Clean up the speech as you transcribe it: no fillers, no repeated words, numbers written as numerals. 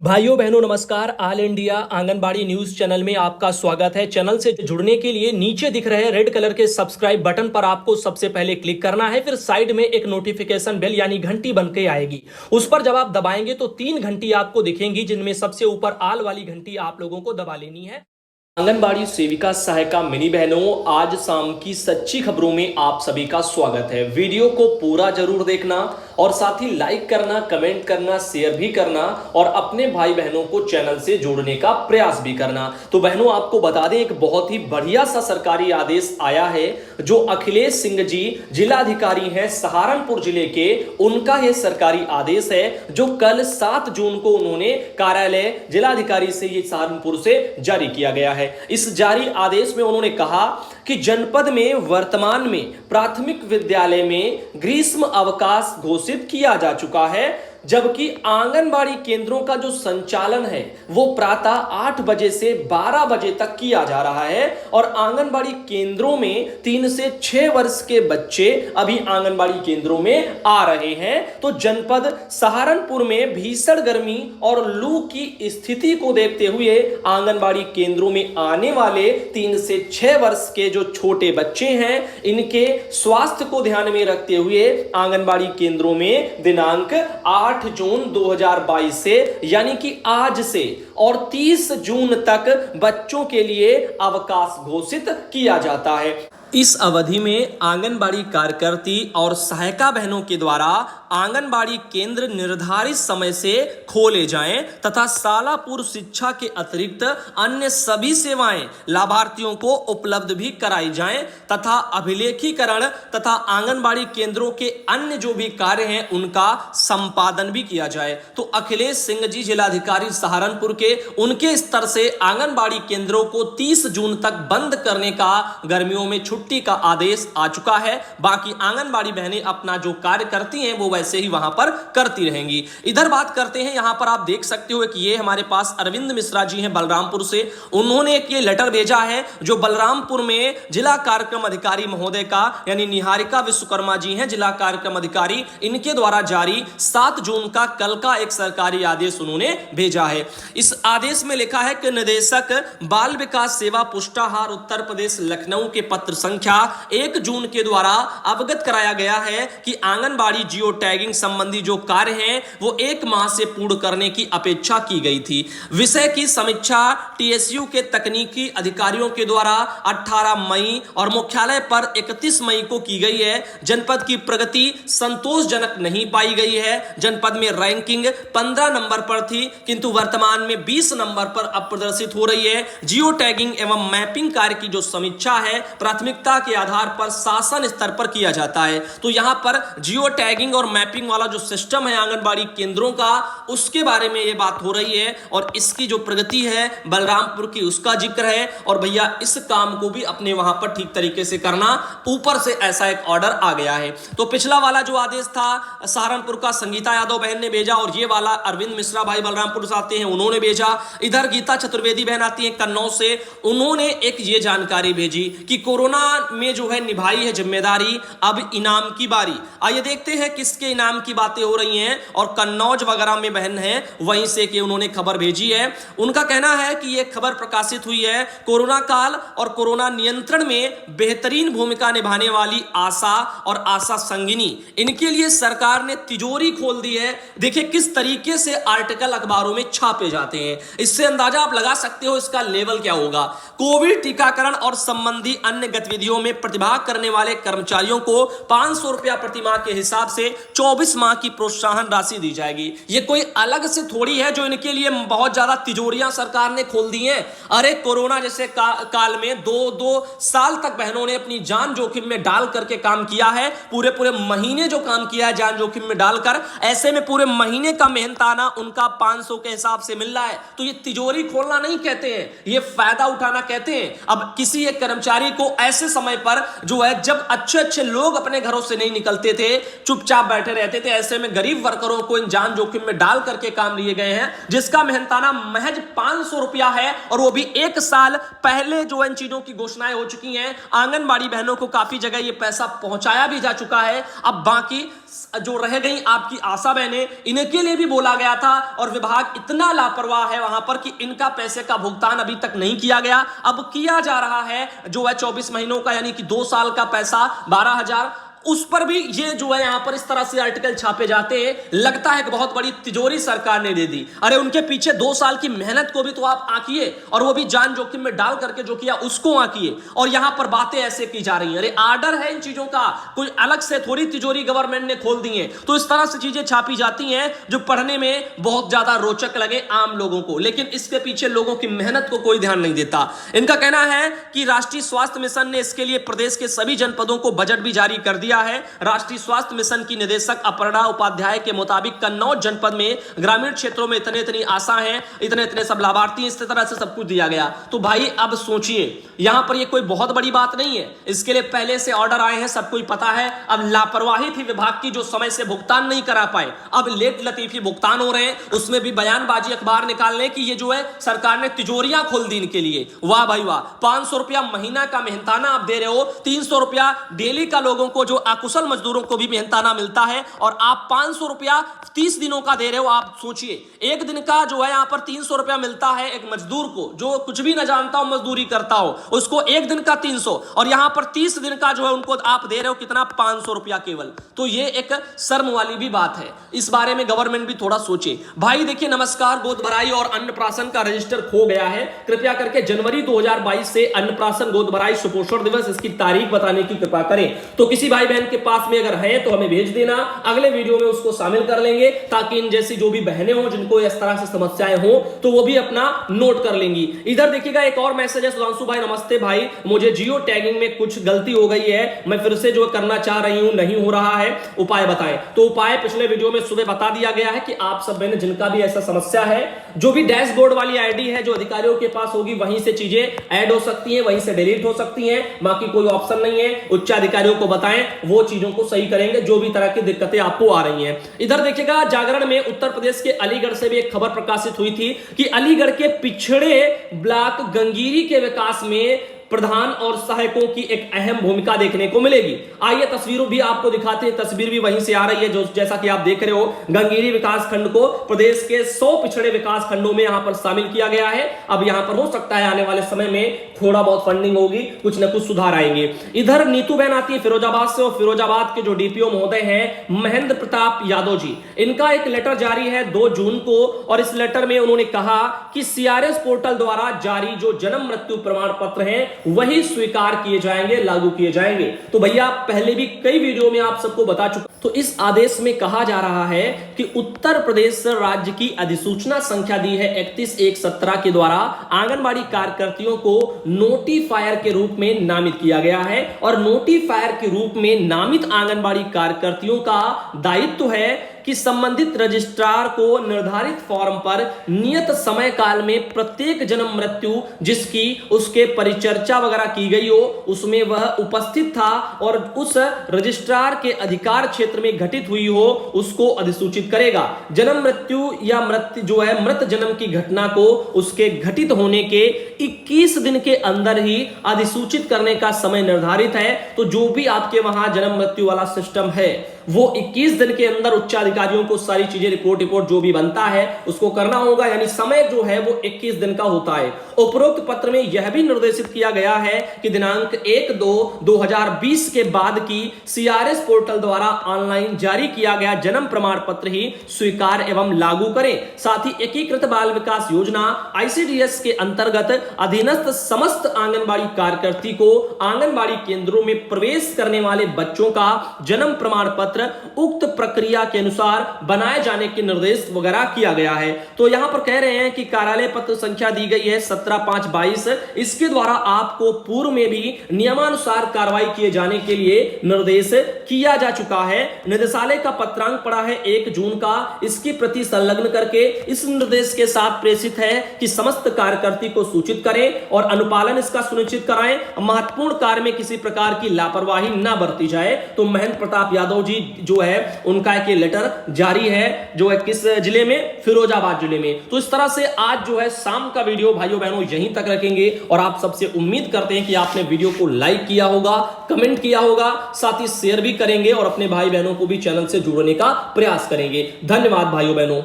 भाइयों बहनों नमस्कार। All India anganwadi news channel में आपका स्वागत है। चैनल से जुड़ने के लिए नीचे दिख रहे रेड कलर के सब्सक्राइब बटन पर आपको सबसे पहले क्लिक करना है। फिर साइड में एक नोटिफिकेशन बेल यानी घंटी बन के आएगी, उस पर जब आप दबाएंगे तो 3 घंटी आपको दिखेंगी, जिनमें सबसे ऊपर ऑल वाली घंटी आप लोगों को दबा लेनी है। आंगनबाड़ी सेविका सहायिका मिनी बहनों, आज शाम की सच्ची खबरों में आप सभी का स्वागत है। वीडियो को पूरा जरूर देखना और साथ ही लाइक करना, कमेंट करना, शेयर भी करना और अपने भाई बहनों को चैनल से जोड़ने का प्रयास भी करना। तो बहनों आपको बता दें, एक बहुत ही बढ़िया सा सरकारी आदेश आया है जो अखिलेश सिंह जी जिलाधिकारी हैं सहारनपुर जिले के, उनका यह सरकारी आदेश है जो कल 7 जून को उन्होंने कार्यालय जिलाधिकारी से ये सहारनपुर से जारी किया गया है। इस जारी आदेश में उन्होंने कहा कि जनपद में वर्तमान में प्राथमिक विद्यालय में ग्रीष्म अवकाश घोषित किया जा चुका है, जबकि आंगनबाड़ी केंद्रों का जो संचालन है वो प्रातः 8 बजे से 12 बजे तक किया जा रहा है और आंगनबाड़ी केंद्रों में 3 से 6 वर्ष के बच्चे अभी आंगनबाड़ी केंद्रों में आ रहे हैं। तो जनपद सहारनपुर में भीषण गर्मी और लू की स्थिति को देखते हुए आंगनबाड़ी केंद्रों में आने वाले 3 से 6 वर्ष के जो छोटे बच्चे हैं, इनके स्वास्थ्य को ध्यान में रखते हुए आंगनबाड़ी केंद्रों में दिनांक 8 जून 2022 से यानी कि आज से और 30 जून तक बच्चों के लिए अवकाश घोषित किया जाता है। इस अवधि में आंगनबाड़ी कार्यकर्ती और सहायिका बहनों के द्वारा आंगनबाड़ी केंद्र निर्धारित समय से खोले जाएं तथा शाला पूर्व शिक्षा के अतिरिक्त अन्य सभी सेवाएं लाभार्थियों को उपलब्ध भी कराई जाएं तथा अभिलेखीकरण तथा आंगनबाड़ी केंद्रों के अन्य जो भी कार्य हैं उनका संपादन भी किया जाए। तो अखिलेश सिंह जी जिलाधिकारी सहारनपुर के, उनके स्तर से आंगनबाड़ी केंद्रों को 30 जून तक बंद करने का गर्मियों में छुट्टी का आदेश आ चुका है। बाकी आंगनबाड़ी बहनें अपना जो कार्य करती हैं वो वैसे ही वहां पर करती रहेंगी। इधर बात करते हैं, यहां पर आप देख सकते हो कि ये हमारे पास अरविंद मिश्रा जी हैं बलरामपुर से। उन्होंने एक ये लेटर भेजा है जो बलरामपुर में जिला कार्यक्रम अधिकारी महोदय का यानी निहारिका विश्वकर्मा जी हैं जिला कार्यक्रम अधिकारी, इनके द्वारा जारी 7 जून का कल का एक सरकारी आदेश उन्होंने भेजा है। इस आदेश में लिखा है कि निदेशक बाल विकास सेवा पुष्टाहार उत्तर प्रदेश लखनऊ के पत्र संख्या 1 जून के द्वारा अवगत कराया गया है कि आंगनबाड़ी जियो टैगिंग संबंधी जो कार्य हैं वो 1 माह से पूर्ण करने की अपेक्षा की गई थी। विषय की समीक्षा टीएसयू के तकनीकी अधिकारियों के द्वारा 18 मई और मुख्यालय पर 31 मई को की गई है। जनपद की प्रगति संतोषजनक नहीं पाई गई है। जनपद में रैंकिंग 15 नंबर पर थी किंतु वर्तमान में 20 नंबर पर अब प्रदर्शित हो रही है। जियो टैगिंग एवं मैपिंग कार्य की जो समीक्षा है प्राथमिकता के आधार पर शासन स्तर पर किया जाता है। तो यहां पर जियो टैगिंग और मैपिंग वाला जो सिस्टम है आंगनबाड़ी केंद्रों का, उसके बारे में यह बात हो रही है और इसकी जो प्रगति है बलरामपुर की उसका जिक्र है। और भैया इस काम को भी अपने वहां पर ठीक तरीके से करना, ऊपर से ऐसा एक ऑर्डर आ गया है। तो पिछला वाला जो आदेश था सहारनपुर का संगीता यादव बहन ने भेजा और ये वाला अरविंद मिश्रा भाई बलरामपुर से आते हैं उन्होंने भेजा। इधर गीता चतुर्वेदी बहन आती है कन्नौज से, उन्होंने एक ये जानकारी भेजी कि कोरोना में जो है निभाई है जिम्मेदारी, अब इनाम की बारी। आइए देखते हैं किसके इनाम की बातें हो रही हैं। और कन्नौज वगैरह में बहन है वहीं से कि उन्होंने खबर भेजी है। उनका कहना है कि यह खबर प्रकाशित हुई है कोरोना काल और कोरोना नियंत्रण में बेहतरीन भूमिका निभाने वाली आशा और आशा संगिनी, इनके लिए सरकार ने तिजोरी खोल दी है। देखिए किस तरीके से आर्टिकल अखबारों में छापे जाते हैं, इससे अंदाजा आप लगा सकते हो इसका लेवल क्या होगा। कोविड टीकाकरण और संबंधी अन्य गतिविधियों में प्रतिभाग करने वाले कर्मचारियों को 500 रुपया प्रति माह के हिसाब से 24 माह की प्रोत्साहन राशि दी जाएगी। ये कोई अलग से थोड़ी है जो इनके लिए बहुत ज्यादा तिजोरियां सरकार ने खोल दी हैं। अरे कोरोना जैसे काल में 2-2 साल तक बहनों ने अपनी जान जोखिम में डाल करके काम किया है, पूरे महीने जो काम किया है जान जोखिम में डालकर, ऐसे में पूरे महीने का मेहनताना उनका 500 के हिसाब से मिल रहा है। तो ये तिजोरी खोलना नहीं कहते हैं, ये फायदा उठाना कहते हैं। अब किसी एक कर्मचारी को ऐसे समय पर जो है जब अच्छे लोग अपने घरों से नहीं निकलते थे, चुपचाप बैठ बैठे रहते थे। ऐसे में गरीब वर्करों को इन जान जोखिम में डाल करके काम लिए गए हैं, जिसका मेहनताना महज 500 रुपया है, और वो भी 1 साल पहले जो इन चीजों की घोषणाएं हो चुकी हैं। आंगनबाड़ी बहनों को काफी जगह ये पैसा पहुंचाया भी जा चुका है। अब बाकी जो रह गई आपकी आशा बहनें, इनके लिए भी बोला गया था, और विभाग इतना लापरवाह है वहां पर कि इनका पैसे का भुगतान अभी तक नहीं किया गया। अब किया जा रहा है जो है 24 महीनों का, यानी कि 2 साल का पैसा 12,000, उस पर भी ये जो है यहां पर इस तरह से आर्टिकल छापे जाते हैं, लगता है कि बहुत बड़ी तिजोरी सरकार ने दे दी। अरे उनके पीछे 2 साल की मेहनत को भी तो आप आंकिए, और वो भी जान जोखिम में डाल करके जो किया उसको आंकिए, और यहां पर बातें ऐसे की जा रही हैं। अरे आर्डर है इन चीजों का, कोई अलग से थोड़ी तिजोरी गवर्नमेंट ने खोल दी है। तो इस तरह से चीजें छापी जाती हैं जो पढ़ने में बहुत ज्यादा रोचक लगे आम लोगों को, लेकिन इसके पीछे लोगों की मेहनत को कोई ध्यान नहीं देता। इनका कहना है कि राष्ट्रीय स्वास्थ्य मिशन ने इसके लिए प्रदेश के सभी जनपदों को बजट भी जारी कर दिया है। राष्ट्रीय स्वास्थ्य मिशन की निदेशक अपर्णा उपाध्याय के मुताबिक कन्नौज जनपद में ग्रामीण क्षेत्रों में इतनी आशा हैं, इतने सब लाभार्थी, इस तरह से सब कुछ दिया गया। तो भाई अब सोचिए, यहां पर ये कोई बहुत बड़ी बात नहीं है, इसके लिए पहले से ऑर्डर आए हैं, सबको ही पता है। अब लापरवाही थी विभाग की जो समय से भुगतान नहीं करा पाए, अब लेट लतीफी भुगतान हो रहे हैं, उसमें भी बयानबाजी अखबार निकालने की ये जो है सरकार ने तिजोरियां खोल दी इनके लिए। वाह भाई वाह, 500 रुपया महीना का मेहनताना आप दे रहे हो, 300 रुपया डेली का लोगों को जो अकुशल मजदूरों को भी मेहनताना मिलता है, और आप 500 रुपया 30 दिनों का दे रहे हो। आप सोचिए, एक दिन का जो है यहां पर 300 रुपया मिलता है एक मजदूर को, जो कुछ भी ना जानता हो, मजदूरी करता हो, उसको एक दिन का 300, और यहां पर 30 दिन का जो है उनको आप दे रहे हो कितना, 500 रुपया केवल। तो ये एक शर्म वाली भी बात है, इस बारे में गवर्नमेंट भी थोड़ा सोचे। भाई देखिए, नमस्कार, गोद भराई और अन्नप्राशन का रजिस्टर खो गया है। कृपया करके जनवरी 2022 से अन्नप्राशन, गोद भराई, सुपोषण दिवस, इसकी तारीख बताने की कृपा करें। तो किसी भाई बहन के पास में अगर है तो हमें भेज देना, अगले वीडियो में उसको शामिल कर लेंगे, ताकि इन जैसी जो भी बहनें हो जिनको इस तरह से समस्याएं हो तो वो भी अपना नोट कर लेंगी। इधर देखिएगा एक और मैसेज है, सुधांशु भाई नमस्ते भाई, मुझे जियो टैगिंग में कुछ गलती हो गई है, मैं फिर से जो करना चाह रही हूं, नहीं हो रहा है, उपाय बताएं। तो उपाय पिछले वीडियो में सुबह बता दिया गया है कि आप सब बहनें जिनका भी ऐसा समस्या है, जो भी डैशबोर्ड वाली आईडी है जो अधिकारियों के पास होगी, वहीं से चीजें ऐड हो सकती हैं, वहीं से डिलीट हो सकती हैं, बाकी कोई ऑप्शन नहीं है। उच्च अधिकारियों को बताएं, वो चीजों को सही करेंगे जो भी तरह की दिक्कतें आपको आ रही हैं। इधर देखिएगा, जागरण में उत्तर प्रदेश के अलीगढ़ से भी एक खबर प्रकाशित हुई थी कि अलीगढ़ के पिछड़े ब्लॉक गंगीरी के विकास में प्रधान और सहायकों की एक अहम भूमिका देखने को मिलेगी। आइए तस्वीरों भी आपको दिखाते हैं, तस्वीर भी वहीं से आ रही है, जो जैसा कि आप देख रहे हो, गंगीरी विकास खंड को प्रदेश के 100 पिछड़े विकास खंडों में यहां पर शामिल किया गया है। अब यहां पर हो सकता है आने वाले समय में थोड़ा बहुत फंडिंग होगी, कुछ न कुछ सुधार आएंगे। इधर नीतू बहन आती है फिरोजाबाद से, और फिरोजाबाद के जो डीपीओ महोदय हैं महेंद्र प्रताप यादव जी, इनका एक लेटर जारी है 2 जून को, और इस लेटर में उन्होंने कहा कि सीआरएस पोर्टल द्वारा जारी जो जन्म मृत्यु प्रमाण पत्र हैं वही स्वीकार किए जाएंगे, लागू किए जाएंगे। तो भैया पहले भी कई वीडियो में आप सबको बता चुका। तो इस आदेश में कहा जा रहा है कि उत्तर प्रदेश राज्य की अधिसूचना संख्या दी है 31/1/17 के द्वारा आंगनबाड़ी कार्यकर्तियों को नोटिफायर के रूप में नामित किया गया है, और नोटिफायर के रूप में नामित आंगनबाड़ी कार्यकर्तियों का दायित्व है कि संबंधित रजिस्ट्रार को निर्धारित फॉर्म पर नियत समय काल में प्रत्येक जन्म मृत्यु जिसकी उसके परिचर्चा वगैरह की गई हो उसमें वह उपस्थित था और उस रजिस्ट्रार के अधिकार क्षेत्र में घटित हुई हो उसको अधिसूचित करेगा। जन्म मृत्यु या मृत्यु जो है मृत जन्म की घटना को उसके घटित होने के 21 दिन के अंदर ही अधिसूचित करने का समय निर्धारित है। तो जो भी आपके वहां जन्म मृत्यु वाला सिस्टम है वो 21 दिन के अंदर उच्चाधिकारियों को सारी चीजें रिपोर्ट जो भी बनता है उसको करना होगा, यानी समय जो है वो 21 दिन का होता है। उपरोक्त पत्र में यह भी निर्देशित किया गया है कि दिनांक 1/2/2020 के बाद की सीआरएस पोर्टल द्वारा ऑनलाइन जारी किया गया जन्म प्रमाण पत्र ही स्वीकार एवं लागू करें। साथ ही एकीकृत बाल विकास योजना आईसीडीएस के अंतर्गत अधीनस्थ समस्त आंगनबाड़ी कार्यकर्ती को आंगनबाड़ी केंद्रों में प्रवेश करने वाले बच्चों का जन्म प्रमाण पत्र उक्त प्रक्रिया के अनुसार अनुसार बनाए जाने के निर्देश वगैरह किया गया है। तो यहां पर कह रहे हैं कि कार्यालय पत्र संख्या दी गई है 17/5/22। इसके द्वारा आपको पूर्व में भी नियमानुसार कार्रवाई किए जाने के लिए निर्देश किया जा चुका है। निदेशालय का पत्रांक पड़ा है 1 जून का। इसकी प्रति संलग्न करके इस निर्देश के साथ प्रेषित है कि समस्त कार्यकर्ती को सूचित करें और अनुपालन इसका सुनिश्चित कराएं। महत्वपूर्ण कार्य में किसी प्रकार की लापरवाही ना बरती जाए। तो महेंद्र प्रताप यादव जी जो है उनका एक लेटर जारी है, जो है किस जिले में, फिरोजाबाद जिले में। तो इस तरह से आज जो है शाम का वीडियो भाइयों बहनों यहीं तक रखेंगे और आप सबसे उम्मीद करते हैं कि आपने वीडियो को लाइक किया होगा, कमेंट किया होगा, साथ ही शेयर भी करेंगे और अपने भाई बहनों को भी चैनल से जोड़ने का प्रयास करेंगे। धन्यवाद भाइयों बहनों।